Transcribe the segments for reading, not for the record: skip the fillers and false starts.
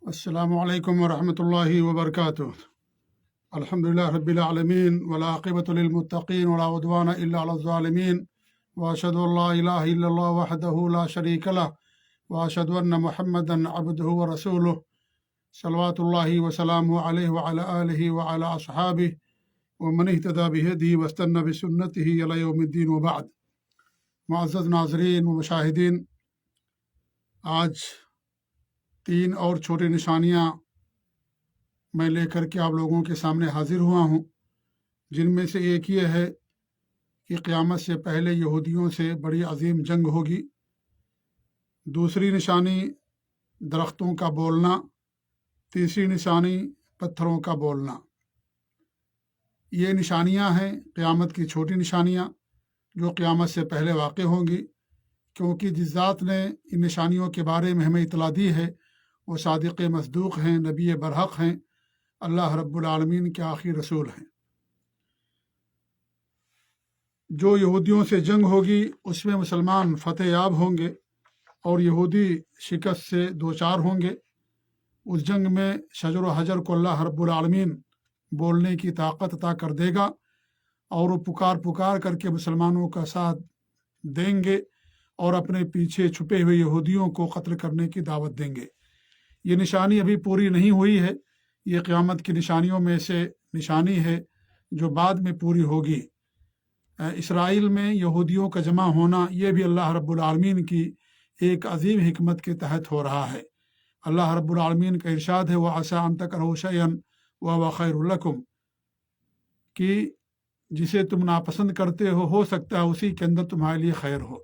السلام علیکم ورحمۃ اللہ وبرکاتہ۔ الحمدللہ رب العالمین والعاقبۃ للمتقین ولا عدوان الا علی الظالمین واشهد ان لا الہ الا اللہ وحدہ لا شریک لہ واشهد ان محمدا عبدہ ورسولہ صلوات اللہ وسلامہ علیہ وعلی آلہ وعلی اصحابہ ومن اہتدی بہدیہ واستنى بسنتہ الی یوم الدین وبعد۔ معزز ناظرین و مشاہدین، آج 3 اور چھوٹی نشانیاں میں لے کر کے آپ لوگوں کے سامنے حاضر ہوا ہوں، جن میں سے ایک یہ ہے کہ قیامت سے پہلے یہودیوں سے بڑی عظیم جنگ ہوگی۔ دوسری نشانی درختوں کا بولنا، تیسری نشانی پتھروں کا بولنا۔ یہ نشانیاں ہیں قیامت کی چھوٹی نشانیاں جو قیامت سے پہلے واقع ہوں گی، کیونکہ جس ذات نے ان نشانیوں کے بارے میں ہمیں اطلاع دی ہے وہ صادق مصدوق ہیں، نبی برحق ہیں، اللہ رب العالمین کے آخری رسول ہیں۔ جو یہودیوں سے جنگ ہوگی اس میں مسلمان فتح یاب ہوں گے اور یہودی شکست سے دوچار ہوں گے۔ اس جنگ میں شجر و حجر کو اللہ رب العالمین بولنے کی طاقت عطا کر دے گا اور وہ پکار کر کے مسلمانوں کا ساتھ دیں گے اور اپنے پیچھے چھپے ہوئے یہودیوں کو قتل کرنے کی دعوت دیں گے۔ یہ نشانی ابھی پوری نہیں ہوئی ہے، یہ قیامت کی نشانیوں میں سے نشانی ہے جو بعد میں پوری ہوگی۔ اسرائیل میں یہودیوں کا جمع ہونا یہ بھی اللہ رب العالمین کی ایک عظیم حکمت کے تحت ہو رہا ہے۔ اللہ رب العالمین کا ارشاد ہے وَعَسَىٰ أَن تَكْرَهُوا شَيْئًا وَهُوَ خَيْرٌ لَكُمْ، کہ جسے تم ناپسند کرتے ہو سکتا ہے اسی کے اندر تمہارے لیے خیر ہو۔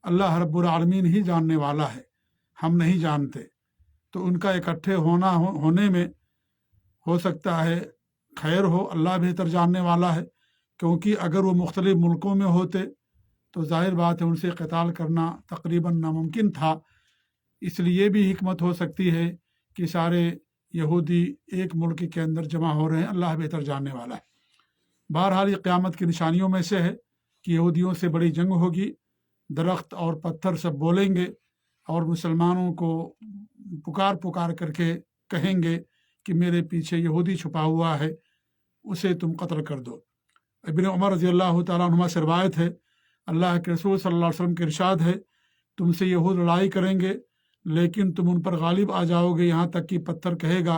اللہ رب العالمین ہی جاننے والا ہے، ہم نہیں جانتے، تو ان کا اکٹھے ہونے میں ہو سکتا ہے خیر ہو، اللہ بہتر جاننے والا ہے، کیونکہ اگر وہ مختلف ملکوں میں ہوتے تو ظاہر بات ہے ان سے قتال کرنا تقریباً ناممکن تھا۔ اس لیے بھی حکمت ہو سکتی ہے کہ سارے یہودی ایک ملک کے اندر جمع ہو رہے ہیں، اللہ بہتر جاننے والا ہے۔ بہرحال یہ قیامت کی نشانیوں میں سے ہے کہ یہودیوں سے بڑی جنگ ہوگی، درخت اور پتھر سب بولیں گے اور مسلمانوں کو پکار کر کے کہیں گے کہ میرے پیچھے یہودی چھپا ہوا ہے، اسے تم قتل کر دو۔ ابن عمر رضی اللہ تعالیٰ عنہما سے روایت ہے، اللہ کے رسول صلی اللہ علیہ وسلم کے ارشاد ہے، تم سے یہود لڑائی کریں گے لیکن تم ان پر غالب آ جاؤ گے، یہاں تک کہ پتھر کہے گا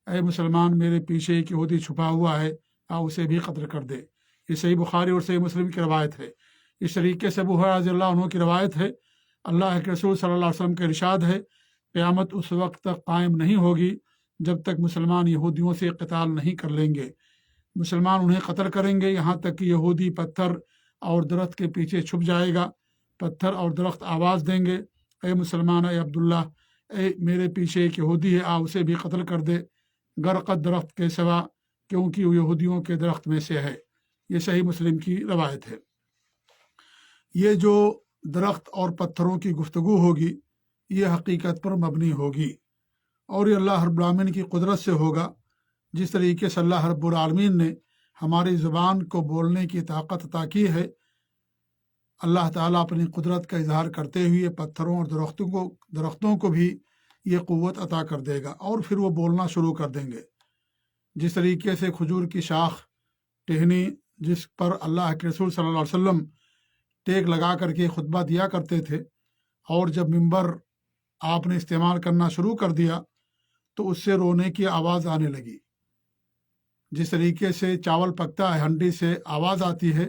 اے مسلمان میرے پیچھے ایک یہودی چھپا ہوا ہے، اسے بھی قتل کر دے۔ یہ صحیح بخاری اور صحیح مسلم کی روایت ہے۔ اس طریقے سے ابو ہریرہ رضی اللہ عنہ کی روایت ہے، اللہ کے رسول صلی اللہ علیہ وسلم کا ارشاد ہے، قیامت اس وقت تک قائم نہیں ہوگی جب تک مسلمان یہودیوں سے قتال نہیں کر لیں گے۔ مسلمان انہیں قتل کریں گے یہاں تک کہ یہودی پتھر اور درخت کے پیچھے چھپ جائے گا۔ پتھر اور درخت آواز دیں گے اے مسلمان، اے عبداللہ، اے میرے پیچھے ایک یہودی ہے، اسے بھی قتل کر دے، غرقد درخت کے سوا، کیونکہ وہ یہودیوں کے درخت میں سے ہے۔ یہ صحیح مسلم کی روایت ہے۔ یہ جو درخت اور پتھروں کی گفتگو ہوگی یہ حقیقت پر مبنی ہوگی اور یہ اللہ رب العالمین کی قدرت سے ہوگا۔ جس طریقے سے اللہ رب العالمین نے ہماری زبان کو بولنے کی طاقت عطا کی ہے، اللہ تعالیٰ اپنی قدرت کا اظہار کرتے ہوئے پتھروں اور درختوں کو بھی یہ قوت عطا کر دے گا اور پھر وہ بولنا شروع کر دیں گے۔ جس طریقے سے کھجور کی شاخ ٹہنی جس پر اللہ کے رسول صلی اللہ علیہ وسلم ٹیک لگا کر کے خطبہ دیا کرتے تھے، اور جب منبر آپ نے استعمال کرنا شروع کر دیا تو اس سے رونے کی آواز آنے لگی۔ جس طریقے سے چاول پکتا ہے ہنڈی سے آواز آتی ہے،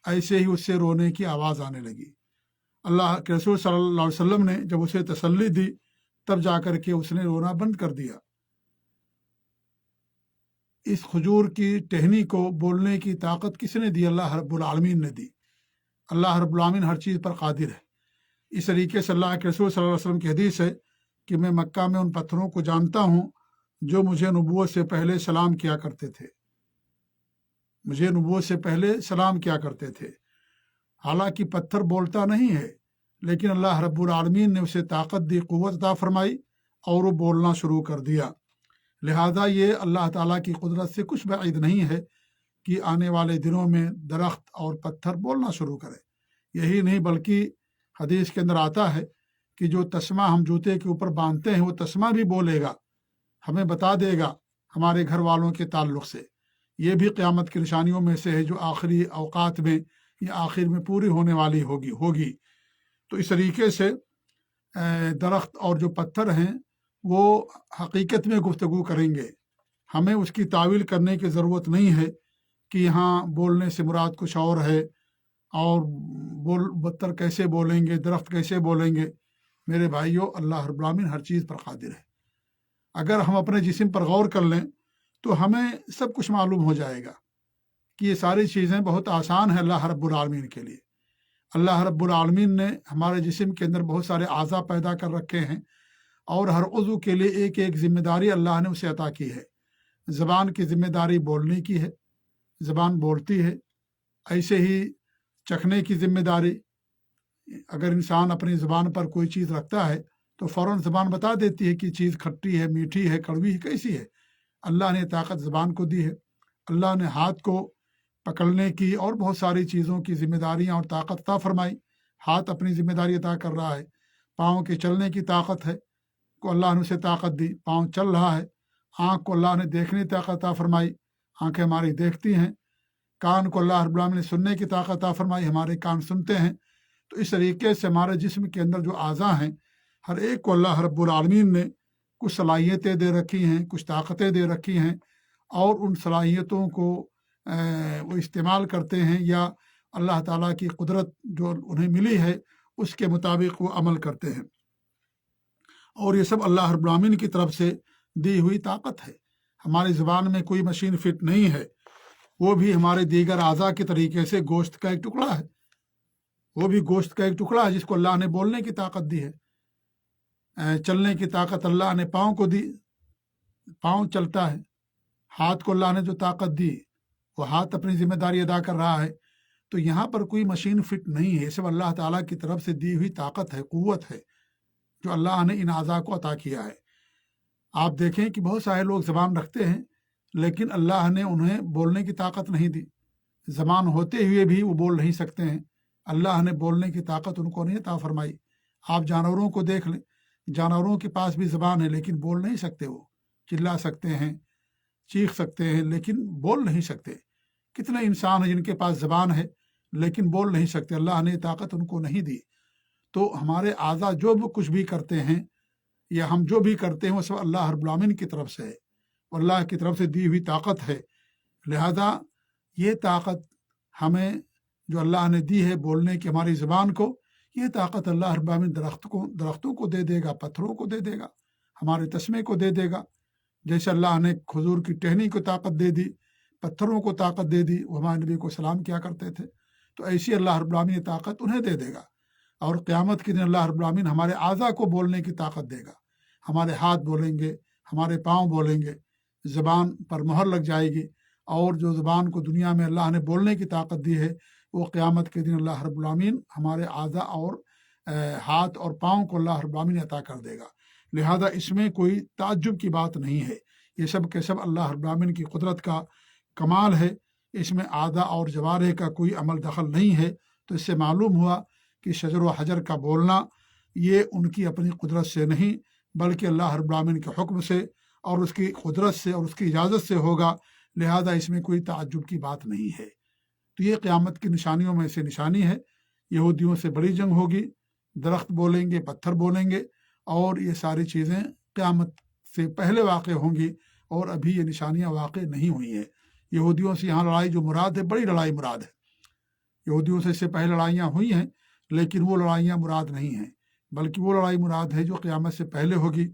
ایسے ہی اس سے رونے کی آواز آنے لگی۔ اللہ کے رسول صلی اللہ علیہ وسلم نے جب اسے تسلی دی تب جا کر کے اس نے رونا بند کر دیا۔ اس کھجور کی ٹہنی کو بولنے کی طاقت کس نے دی؟ اللہ رب العالمین نے دی۔ اللہ رب العالمین ہر چیز پر قادر ہے۔ اس طریقے سے اللہ کے رسول صلی اللہ علیہ وسلم کی حدیث ہے کہ میں مکہ میں ان پتھروں کو جانتا ہوں جو مجھے نبوت سے پہلے سلام کیا کرتے تھے، مجھے نبوت سے پہلے سلام کیا کرتے تھے۔ حالانکہ پتھر بولتا نہیں ہے، لیکن اللہ رب العالمین نے اسے طاقت دی، قوت عطا فرمائی اور وہ بولنا شروع کر دیا۔ لہذا یہ اللہ تعالیٰ کی قدرت سے کچھ بعید نہیں ہے کہ آنے والے دنوں میں درخت اور پتھر بولنا شروع کرے۔ یہی نہیں بلکہ حدیث کے اندر آتا ہے کہ جو تسمہ ہم جوتے کے اوپر باندھتے ہیں وہ تسمہ بھی بولے گا، ہمیں بتا دے گا ہمارے گھر والوں کے تعلق سے۔ یہ بھی قیامت کی نشانیوں میں سے ہے جو آخری اوقات میں یا آخر میں پوری ہونے والی ہوگی۔ تو اس طریقے سے درخت اور جو پتھر ہیں وہ حقیقت میں گفتگو کریں گے۔ ہمیں اس کی تعویل کرنے کی ضرورت نہیں ہے کہ یہاں بولنے سے مراد کچھ اور ہے، اور پتھر کیسے بولیں گے، درخت کیسے بولیں گے۔ میرے بھائیوں، اللہ رب العالمین ہر چیز پر قادر ہے۔ اگر ہم اپنے جسم پر غور کر لیں تو ہمیں سب کچھ معلوم ہو جائے گا کہ یہ ساری چیزیں بہت آسان ہیں اللہ رب العالمین کے لیے۔ اللہ رب العالمین نے ہمارے جسم کے اندر بہت سارے اعضاء پیدا کر رکھے ہیں، اور ہر عضو کے لیے ایک ایک ذمہ داری اللہ نے اسے عطا کی ہے۔ زبان کی ذمہ داری بولنے کی ہے، زبان بولتی ہے۔ ایسے ہی چکھنے کی ذمہ داری، اگر انسان اپنی زبان پر کوئی چیز رکھتا ہے تو فوراً زبان بتا دیتی ہے کہ چیز کھٹی ہے، میٹھی ہے، کڑوی ہے، کیسی ہے۔ اللہ نے طاقت زبان کو دی ہے۔ اللہ نے ہاتھ کو پکڑنے کی اور بہت ساری چیزوں کی ذمہ داریاں اور طاقت عطا فرمائی۔ ہاتھ اپنی ذمہ داری عطا کر رہا ہے۔ پاؤں کے چلنے کی طاقت ہے کو اللہ نے اسے طاقت دی، پاؤں چل رہا ہے۔ آنکھ کو اللہ نے دیکھنے کی طاقت عطا فرمائی، آنکھیں ہماری دیکھتی ہیں۔ کان کو اللہ رب العالمین نے سننے کی طاقت عطا فرمائی، ہمارے کان سنتے ہیں۔ تو اس طریقے سے ہمارے جسم کے اندر جو اعضاء ہیں، ہر ایک کو اللہ رب العالمین نے کچھ صلاحیتیں دے رکھی ہیں، کچھ طاقتیں دے رکھی ہیں، اور ان صلاحیتوں کو وہ استعمال کرتے ہیں، یا اللہ تعالیٰ کی قدرت جو انہیں ملی ہے اس کے مطابق وہ عمل کرتے ہیں۔ اور یہ سب اللہ رب العالمین کی طرف سے دی ہوئی طاقت ہے۔ ہماری زبان میں کوئی مشین فٹ نہیں ہے، وہ بھی ہمارے دیگر اعضاء کے طریقے سے گوشت کا ایک ٹکڑا ہے۔ وہ بھی گوشت کا ایک ٹکڑا ہے جس کو اللہ نے بولنے کی طاقت دی ہے۔ چلنے کی طاقت اللہ نے پاؤں کو دی، پاؤں چلتا ہے۔ ہاتھ کو اللہ نے جو طاقت دی وہ ہاتھ اپنی ذمہ داری ادا کر رہا ہے۔ تو یہاں پر کوئی مشین فٹ نہیں ہے، یہ سب اللہ تعالیٰ کی طرف سے دی ہوئی طاقت ہے، قوت ہے جو اللہ نے ان اعضاء کو عطا کیا ہے۔ آپ دیکھیں کہ بہت سارے لوگ زبان رکھتے ہیں لیکن اللہ نے انہیں بولنے کی طاقت نہیں دی۔ زبان ہوتے ہوئے بھی وہ بول نہیں سکتے ہیں، اللہ نے بولنے کی طاقت ان کو نہیں عطا فرمائی۔ آپ جانوروں کو دیکھ لیں، جانوروں کے پاس بھی زبان ہے لیکن بول نہیں سکتے، وہ چلا سکتے ہیں، چیخ سکتے ہیں لیکن بول نہیں سکتے۔ کتنے انسان ہیں جن کے پاس زبان ہے لیکن بول نہیں سکتے، اللہ نے طاقت ان کو نہیں دی۔ تو ہمارے اعضاء جو بھی کچھ بھی کرتے ہیں یا ہم جو بھی کرتے ہیں وہ سب اللہ رب العالمین کی طرف سے ہے، اللہ کی طرف سے دی ہوئی طاقت ہے۔ لہذا یہ طاقت ہمیں جو اللہ نے دی ہے بولنے کی، ہماری زبان کو، یہ طاقت اللہ رب العالمین درختوں کو دے دے گا، پتھروں کو دے دے گا، ہمارے تسمے کو دے دے گا۔ جیسے اللہ نے کھجور کی ٹہنی کو طاقت دے دی، پتھروں کو طاقت دے دی، وہ ہمارے نبی کو سلام کیا کرتے تھے، تو ایسی اللہ رب العالمین یہ طاقت انہیں دے دے گا۔ اور قیامت کے دن اللہ رب العالمین ہمارے اعضاء کو بولنے کی طاقت دے گا۔ ہمارے ہاتھ بولیں گے، ہمارے پاؤں بولیں گے، زبان پر مہر لگ جائے گی، اور جو زبان کو دنیا میں اللہ نے بولنے کی طاقت دی ہے وہ قیامت کے دن اللہ رب العالمین ہمارے اعضاء اور ہاتھ اور پاؤں کو اللہ رب العالمین عطا کر دے گا۔ لہذا اس میں کوئی تعجب کی بات نہیں ہے، یہ سب کے سب اللہ رب العالمین کی قدرت کا کمال ہے۔ اس میں اعضاء اور جوارح کا کوئی عمل دخل نہیں ہے۔ تو اس سے معلوم ہوا کہ شجر و حجر کا بولنا یہ ان کی اپنی قدرت سے نہیں بلکہ اللہ رب العالمین کے حکم سے اور اس کی قدرت سے اور اس کی اجازت سے ہوگا، لہذا اس میں کوئی تعجب کی بات نہیں ہے۔ تو یہ قیامت کی نشانیوں میں سے نشانی ہے۔ یہودیوں سے بڑی جنگ ہوگی، درخت بولیں گے، پتھر بولیں گے، اور یہ ساری چیزیں قیامت سے پہلے واقع ہوں گی، اور ابھی یہ نشانیاں واقع نہیں ہوئی ہیں۔ یہودیوں سے یہاں لڑائی جو مراد ہے، بڑی لڑائی مراد ہے۔ یہودیوں سے اس سے پہلے لڑائیاں ہوئی ہیں لیکن وہ لڑائیاں مراد نہیں ہیں، بلکہ وہ لڑائی مراد ہے جو قیامت سے پہلے ہوگی،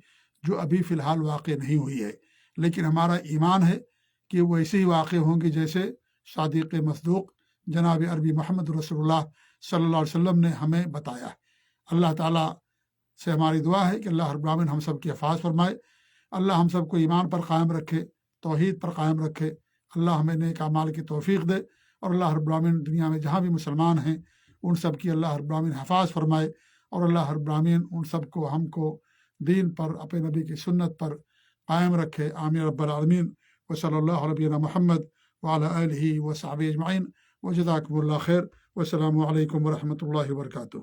جو ابھی فی الحال واقع نہیں ہوئی ہے۔ لیکن ہمارا ایمان ہے کہ وہ ایسے ہی واقع ہوں گے جیسے صادق مصدوق جناب عربی محمد رسول اللہ صلی اللہ علیہ وسلم نے ہمیں بتایا ہے۔ اللہ تعالیٰ سے ہماری دعا ہے کہ اللہ رب العالمین ہم سب کی حفاظ فرمائے، اللہ ہم سب کو ایمان پر قائم رکھے، توحید پر قائم رکھے، اللہ ہمیں نیک اعمال کی توفیق دے، اور اللہ رب العالمین دنیا میں جہاں بھی مسلمان ہیں ان سب کی اللہ رب العالمین حفاظ فرمائے، اور اللہ رب العالمین ان سب کو، ہم کو دین پر، اپنے نبی کی سنت پر قائم رکھے۔ آمین رب العالمین۔ وصلی اللہ علیہ محمد وعلی آلہ وصحبہ اجمعین، وجزاکم اللہ خیر، والسلام علیکم ورحمۃ اللہ وبرکاتہ۔